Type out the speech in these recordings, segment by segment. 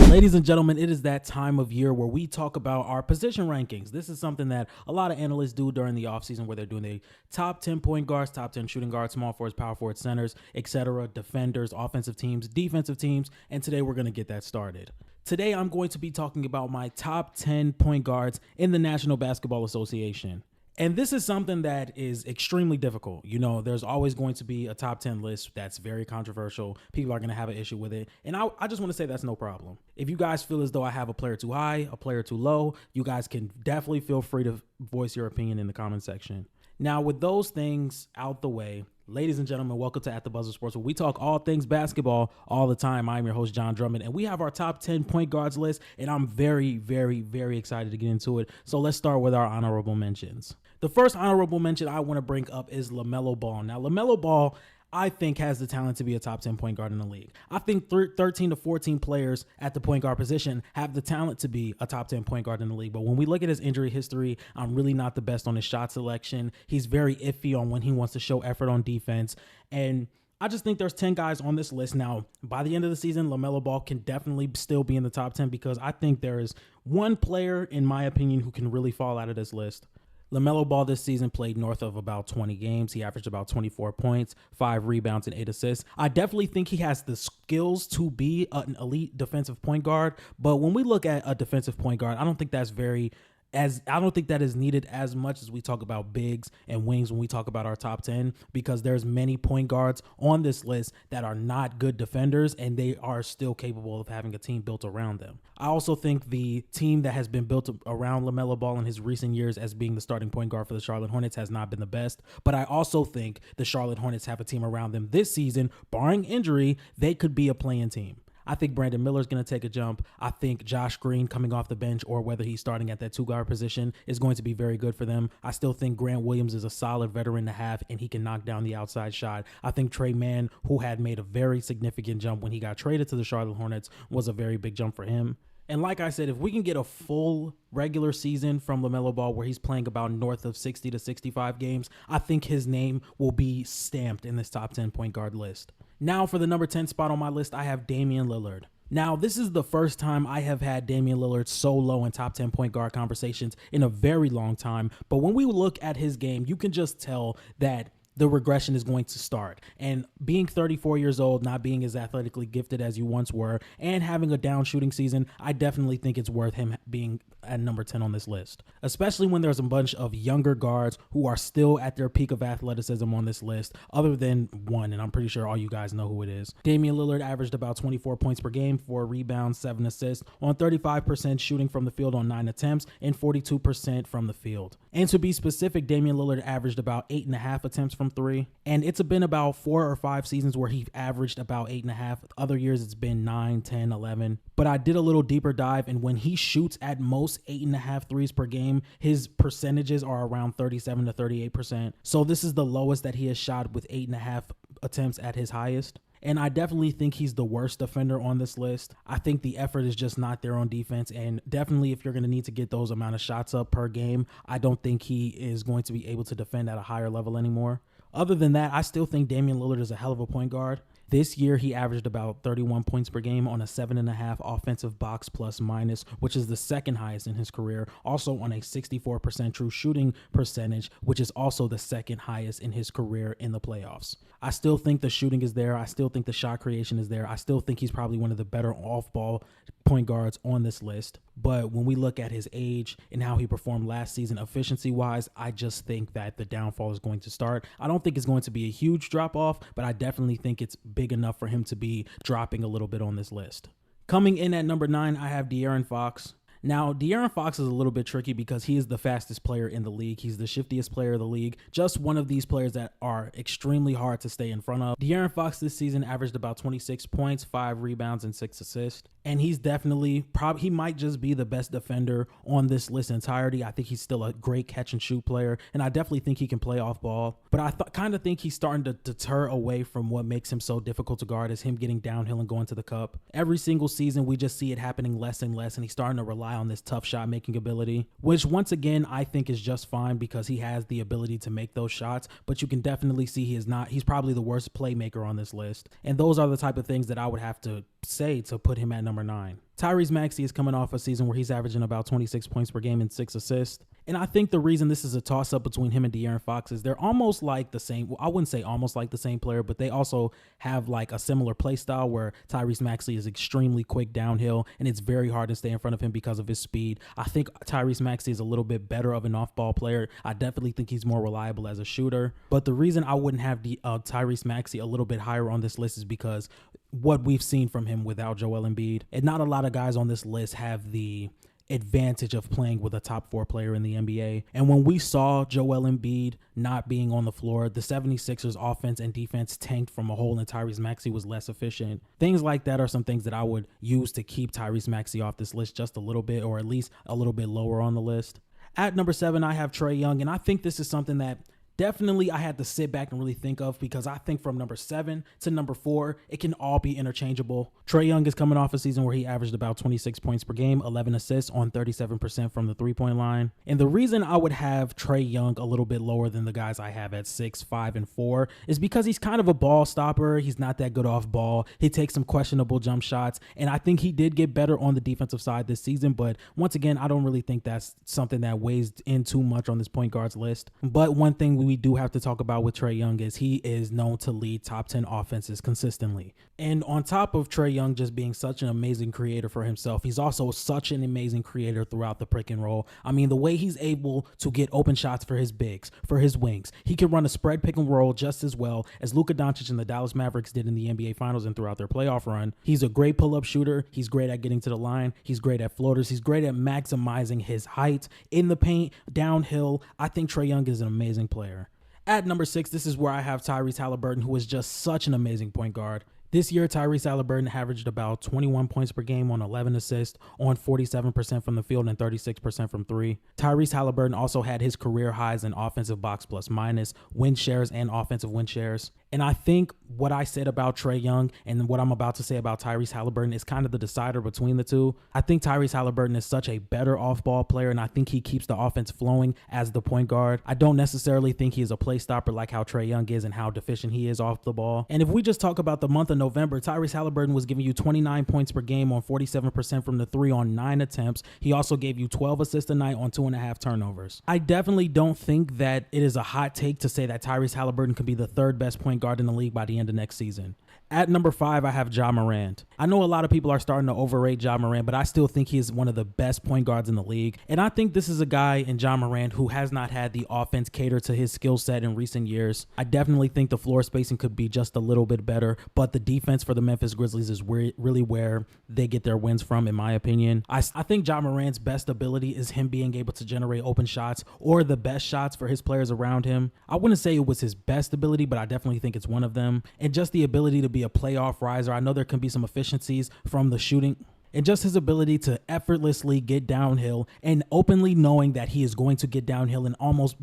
Ladies and gentlemen, it is that time of year where we talk about our position rankings. This is something that a lot of analysts do during the offseason where they're doing the top 10 point guards, top 10 shooting guards, small forwards, power forwards, centers, etc., defenders, offensive teams, defensive teams, and today we're going to get that started. Today I'm going to be talking about my top 10 point guards in the National Basketball Association. And this is something that is extremely difficult. You know, there's always going to be a top 10 list that's very controversial. People are going to have an issue with it. And I just want to say that's no problem. If you guys feel as though I have a player too high, a player too low, you guys can definitely feel free to voice your opinion in the comment section. Now, with those things out the way, ladies and gentlemen, welcome to At the Buzzer Sports, where we talk all things basketball all the time. I'm your host, John Drummond, and we have our top 10 point guards list, and I'm very, very, very excited to get into it. So let's start with our honorable mentions. The first honorable mention I want to bring up is LaMelo Ball. Now, LaMelo Ball, I think, has the talent to be a top 10 point guard in the league. I think 13 to 14 players at the point guard position have the talent to be a top 10 point guard in the league. But when we look at his injury history, I'm really not the best on his shot selection. He's very iffy on when he wants to show effort on defense. And I just think there's 10 guys on this list. Now, by the end of the season, LaMelo Ball can definitely still be in the top 10 because I think there is one player, in my opinion, who can really fall out of this list. LaMelo Ball this season played north of about 20 games. He averaged about 24 points, 5 rebounds, and 8 assists. I definitely think he has the skills to be an elite defensive point guard. But when we look at a defensive point guard, I don't think that is needed as much as we talk about bigs and wings when we talk about our top 10, because there's many point guards on this list that are not good defenders and they are still capable of having a team built around them. I also think the team that has been built around LaMelo Ball in his recent years as being the starting point guard for the Charlotte Hornets has not been the best, but I also think the Charlotte Hornets have a team around them this season, barring injury, they could be a play-in team. I think Brandon Miller's going to take a jump. I think Josh Green coming off the bench, or whether he's starting at that two-guard position, is going to be very good for them. I still think Grant Williams is a solid veteran to have, and he can knock down the outside shot. I think Trey Mann, who had made a very significant jump when he got traded to the Charlotte Hornets, was a very big jump for him. And like I said, if we can get a full regular season from LaMelo Ball where he's playing about north of 60 to 65 games, I think his name will be stamped in this top 10 point guard list. Now for the number 10 spot on my list, I have Damian Lillard. Now, this is the first time I have had Damian Lillard so low in top 10 point guard conversations in a very long time. But when we look at his game, you can just tell that the regression is going to start. And being 34 years old, not being as athletically gifted as you once were, and having a down shooting season, I definitely think it's worth him being at number 10 on this list, especially when there's a bunch of younger guards who are still at their peak of athleticism on this list, other than one, and I'm pretty sure all you guys know who it is. Damian Lillard averaged about 24 points per game, 4 rebounds, 7 assists, on 35% shooting from the field on 9 attempts, and 42% from the field. And to be specific, Damian Lillard averaged about 8.5 attempts from 3, and it's been about 4 or 5 seasons where he averaged about 8.5. Other years it's been 9, 10, 11. But I did a little deeper dive, and when he shoots at most 8.5 threes per game, his percentages are around 37 to 38%. So this is the lowest that he has shot, with 8.5 attempts at his highest. And I definitely think he's the worst defender on this list. I think the effort is just not there on defense. And definitely, if you're going to need to get those amount of shots up per game, I don't think he is going to be able to defend at a higher level anymore. Other than that, I still think Damian Lillard is a hell of a point guard. This year, he averaged about 31 points per game on a 7.5 offensive box plus minus, which is the second highest in his career. Also on a 64% true shooting percentage, which is also the second highest in his career in the playoffs. I still think the shooting is there. I still think the shot creation is there. I still think he's probably one of the better off-ball point guards on this list. But when we look at his age and how he performed last season efficiency-wise, I just think that the downfall is going to start. I don't think it's going to be a huge drop-off, but I definitely think it's big enough for him to be dropping a little bit on this list. Coming in at number 9, I have De'Aaron Fox. Now, De'Aaron Fox is a little bit tricky because he is the fastest player in the league. He's the shiftiest player of the league. Just one of these players that are extremely hard to stay in front of. De'Aaron Fox this season averaged about 26 points, 5 rebounds, and 6 assists. And he's definitely, he might just be the best defender on this list entirety. I think he's still a great catch and shoot player, and I definitely think he can play off ball. But I kind of think he's starting to deter away from what makes him so difficult to guard, is him getting downhill and going to the cup. Every single season, we just see it happening less and less, and he's starting to rely on this tough shot making ability, which once again, I think is just fine because he has the ability to make those shots, but you can definitely see he's probably the worst playmaker on this list. And those are the type of things that I would have to say to put him at number 9. Tyrese Maxey is coming off a season where he's averaging about 26 points per game and 6 assists. And I think the reason this is a toss-up between him and De'Aaron Fox is they're almost like the same. Well, I wouldn't say almost like the same player, but they also have like a similar play style where Tyrese Maxey is extremely quick downhill, and it's very hard to stay in front of him because of his speed. I think Tyrese Maxey is a little bit better of an off-ball player. I definitely think he's more reliable as a shooter. But the reason I wouldn't have Tyrese Maxey a little bit higher on this list is because what we've seen from him without Joel Embiid. And not a lot of guys on this list have the advantage of playing with a top 4 player in the NBA. And when we saw Joel Embiid not being on the floor, the 76ers offense and defense tanked from a hole and Tyrese Maxey was less efficient. Things like that are some things that I would use to keep Tyrese Maxey off this list just a little bit, or at least a little bit lower on the list. At number 7, I have Trae Young, and I think this is something that definitely I had to sit back and really think of, because I think from number 7 to number 4, it can all be interchangeable. Trae Young is coming off a season where he averaged about 26 points per game, 11 assists on 37% from the three-point line. And the reason I would have Trae Young a little bit lower than the guys I have at 6, 5, and 4 is because he's kind of a ball stopper. He's not that good off ball. He takes some questionable jump shots, and I think he did get better on the defensive side this season. But once again, I don't really think that's something that weighs in too much on this point guards list. But one thing we do have to talk about with Trae Young is he is known to lead top 10 offenses consistently. And on top of Trae Young just being such an amazing creator for himself, he's also such an amazing creator throughout the pick and roll. I mean, the way he's able to get open shots for his bigs, for his wings, he can run a spread pick and roll just as well as Luka Doncic and the Dallas Mavericks did in the NBA Finals and throughout their playoff run. He's a great pull-up shooter. He's great at getting to the line. He's great at floaters. He's great at maximizing his height in the paint, downhill. I think Trae Young is an amazing player. At number 6, this is where I have Tyrese Halliburton, who is just such an amazing point guard. This year, Tyrese Halliburton averaged about 21 points per game on 11 assists on 47% from the field and 36% from 3. Tyrese Halliburton also had his career highs in offensive box plus minus, win shares, and offensive win shares. And I think what I said about Trae Young and what I'm about to say about Tyrese Halliburton is kind of the decider between the two. I think Tyrese Halliburton is such a better off-ball player, and I think he keeps the offense flowing as the point guard. I don't necessarily think he is a play stopper like how Trae Young is and how deficient he is off the ball. And if we just talk about the month of November, Tyrese Halliburton was giving you 29 points per game on 47% from the 3 on 9 attempts. He also gave you 12 assists a night on 2.5 turnovers. I definitely don't think that it is a hot take to say that Tyrese Halliburton could be the 3rd best point guard in the league by the end of next season. At number 5, I have Ja Morant. I know a lot of people are starting to overrate Ja Morant, but I still think he is one of the best point guards in the league. And I think this is a guy in Ja Morant who has not had the offense cater to his skill set in recent years. I definitely think the floor spacing could be just a little bit better, but the defense for the Memphis Grizzlies is really where they get their wins from, in my opinion. I think Ja Morant's best ability is him being able to generate open shots or the best shots for his players around him. I wouldn't say it was his best ability, but I definitely think it's one of them. And just the ability to be a playoff riser. I know there can be some efficiencies from the shooting, and just his ability to effortlessly get downhill and openly knowing that he is going to get downhill and almost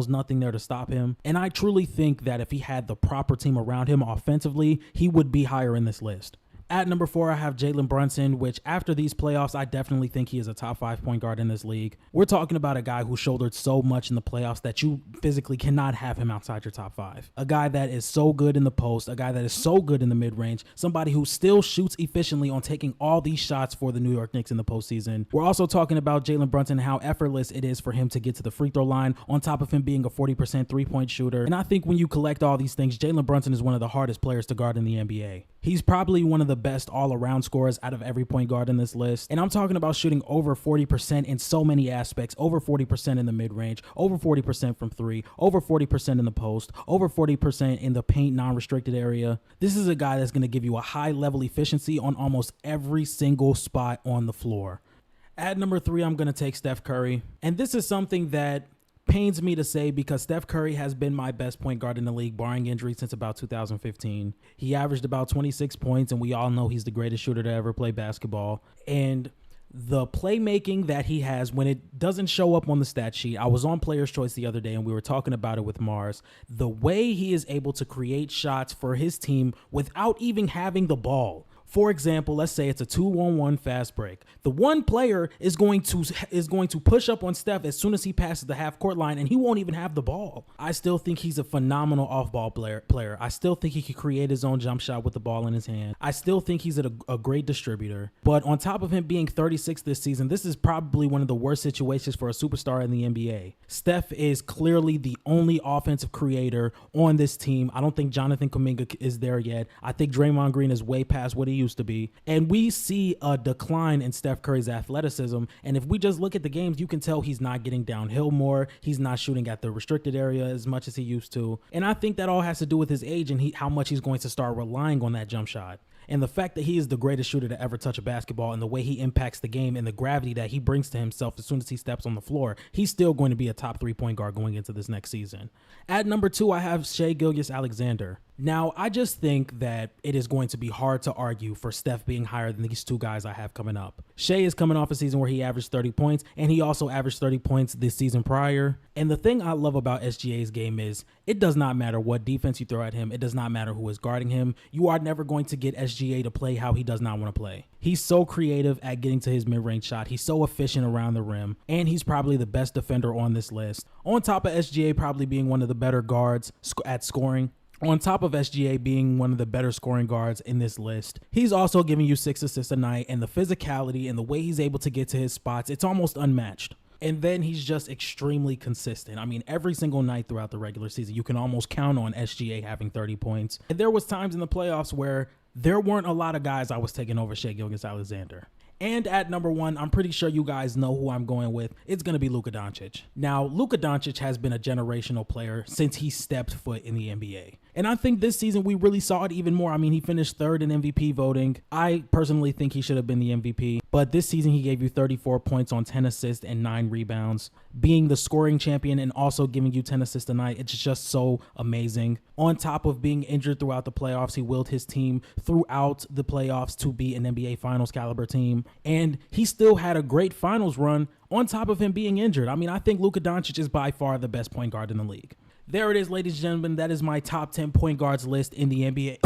nothing there to stop him. And I truly think that if he had the proper team around him offensively, he would be higher in this list. At number 4, I have Jalen Brunson, which after these playoffs, I definitely think he is a top 5 point guard in this league. We're talking about a guy who shouldered so much in the playoffs that you physically cannot have him outside your top 5. A guy that is so good in the post, a guy that is so good in the mid-range, somebody who still shoots efficiently on taking all these shots for the New York Knicks in the postseason. We're also talking about Jalen Brunson and how effortless it is for him to get to the free throw line, on top of him being a 40% three-point shooter. And I think when you collect all these things, Jalen Brunson is one of the hardest players to guard in the NBA. He's probably one of the best all-around scorers out of every point guard in this list. And I'm talking about shooting over 40% in so many aspects, over 40% in the mid-range, over 40% from 3, over 40% in the post, over 40% in the paint non-restricted area. This is a guy that's going to give you a high-level efficiency on almost every single spot on the floor. At number 3, I'm going to take Steph Curry. And this is something that pains me to say because Steph Curry has been my best point guard in the league, barring injury, since about 2015. He averaged about 26 points, and we all know he's the greatest shooter to ever play basketball. And the playmaking that he has, when it doesn't show up on the stat sheet, I was on Player's Choice the other day, and we were talking about it with Mars. The way he is able to create shots for his team without even having the ball, For example, let's say it's a 2-on-1 fast break. The one player is going to push up on Steph as soon as he passes the half court line, and he won't even have the ball. I still think he's a phenomenal off-ball player. I still think he could create his own jump shot with the ball in his hand. I still think he's a great distributor. But on top of him being 36 this season, this is probably one of the worst situations for a superstar in the NBA. Steph is clearly the only offensive creator on this team. I don't think Jonathan Kuminga is there yet. I think Draymond Green is way past what he used to be. And we see a decline in Steph Curry's athleticism. And if we just look at the games, you can tell he's not getting downhill more. He's not shooting at the restricted area as much as he used to. And I think that all has to do with his age and how much he's going to start relying on that jump shot. And the fact that he is the greatest shooter to ever touch a basketball and the way he impacts the game and the gravity that he brings to himself as soon as he steps on the floor, he's still going to be a top 3-point guard going into this next season. At number 2, I have Shai Gilgeous-Alexander. Now, I just think that it is going to be hard to argue for Steph being higher than these two guys I have coming up. Shai is coming off a season where he averaged 30 points, and he also averaged 30 points this season prior. And the thing I love about SGA's game is it does not matter what defense you throw at him. It does not matter who is guarding him. You are never going to get SGA to play how he does not want to play. He's so creative at getting to his mid-range shot. He's so efficient around the rim, and he's probably the best defender on this list. On top of SGA probably being one of the better guards at scoring, on top of SGA being one of the better scoring guards in this list, he's also giving you 6 assists a night, and the physicality and the way he's able to get to his spots, it's almost unmatched. And then he's just extremely consistent. I mean, every single night throughout the regular season, you can almost count on SGA having 30 points. And there was times in the playoffs where there weren't a lot of guys I was taking over Shai Gilgeous-Alexander. And at number 1, I'm pretty sure you guys know who I'm going with. It's going to be Luka Doncic. Now, Luka Doncic has been a generational player since he stepped foot in the NBA. And I think this season we really saw it even more. I mean, he finished 3rd in MVP voting. I personally think he should have been the MVP. But this season he gave you 34 points on 10 assists and 9 rebounds. Being the scoring champion and also giving you 10 assists a night, it's just so amazing. On top of being injured throughout the playoffs, he willed his team throughout the playoffs to be an NBA Finals caliber team. And he still had a great finals run on top of him being injured. I mean, I think Luka Doncic is by far the best point guard in the league. There it is, ladies and gentlemen. That is my top 10 point guards list in the NBA.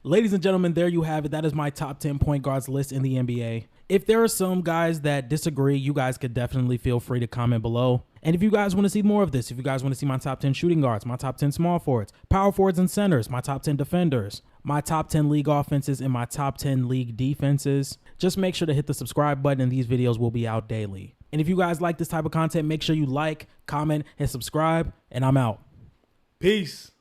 Ladies and gentlemen, there you have it. That is my top 10 point guards list in the NBA. If there are some guys that disagree, you guys could definitely feel free to comment below. And if you guys want to see more of this, if you guys want to see my top 10 shooting guards, my top 10 small forwards, power forwards and centers, my top 10 defenders, my top 10 league offenses, and my top 10 league defenses, just make sure to hit the subscribe button and these videos will be out daily. And if you guys like this type of content, make sure you like, comment, and subscribe, and I'm out. Peace.